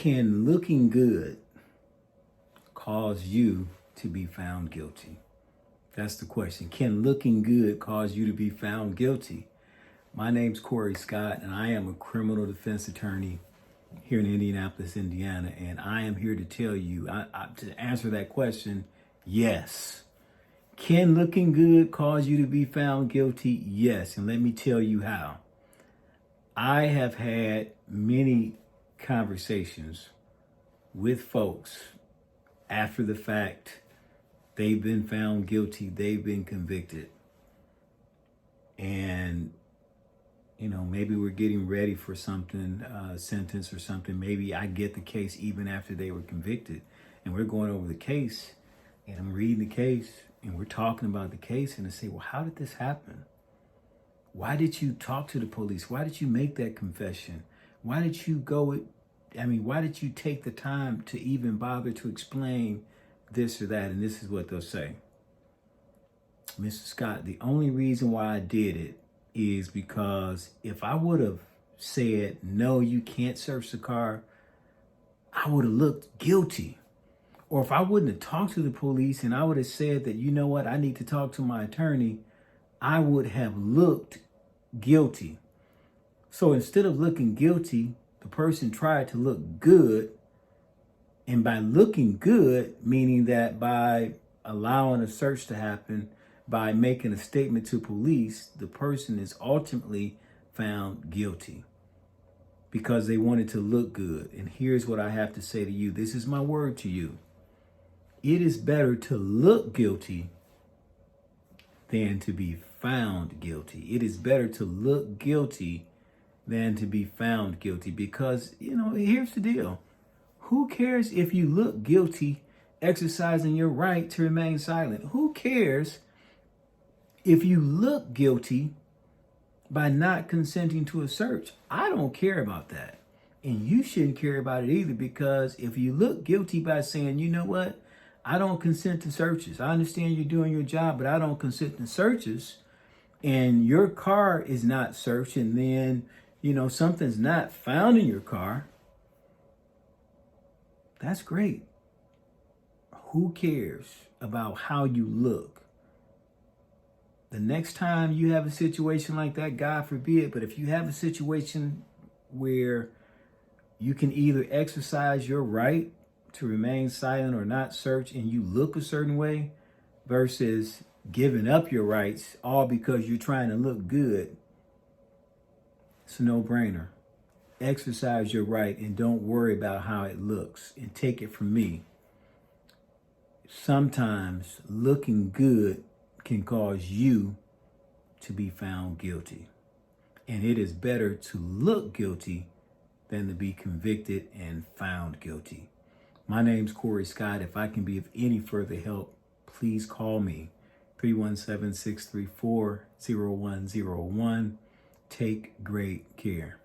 Can looking good cause you to be found guilty? That's the question. Can looking good cause you to be found guilty? My name's Corey Scott, and I am a criminal defense attorney here in Indianapolis, Indiana. And I am here to tell you, to answer that question, yes. Can looking good cause you to be found guilty? Yes. And let me tell you how. I have had many conversations with folks after the fact. They've been found guilty. They've been convicted. And, maybe we're getting ready for something, sentence or something. Maybe I get the case even after they were convicted. And we're going over the case, and I'm reading the case, and we're talking about the case, and I say, well, how did this happen? Why did you talk to the police? Why did you make that confession? Why did you why did you take the time to even bother to explain this or that? And this is what they'll say. Mr. Scott, the only reason why I did it is because if I would have said, no, you can't search the car, I would have looked guilty. Or if I wouldn't have talked to the police and I would have said that, you know what, I need to talk to my attorney, I would have looked guilty. So instead of looking guilty, the person tried to look good. And by looking good, meaning that by allowing a search to happen, by making a statement to police, the person is ultimately found guilty because they wanted to look good. And here's what I have to say to you. This is my word to you. It is better to look guilty than to be found guilty. It is better to look guilty than to be found guilty because, here's the deal. Who cares if you look guilty exercising your right to remain silent? Who cares if you look guilty by not consenting to a search? I don't care about that. And you shouldn't care about it either, because if you look guilty by saying, you know what, I don't consent to searches. I understand you're doing your job, but I don't consent to searches. And your car is not searched, and then, something's not found in your car. That's great. Who cares about how you look? The next time you have a situation like that, God forbid, but if you have a situation where you can either exercise your right to remain silent or not search, and you look a certain way versus giving up your rights all because you're trying to look good, it's a no-brainer. Exercise your right and don't worry about how it looks. And take it from me, sometimes looking good can cause you to be found guilty. And it is better to look guilty than to be convicted and found guilty. My name's Corey Scott. If I can be of any further help, please call me, 317-634-0101. Take great care.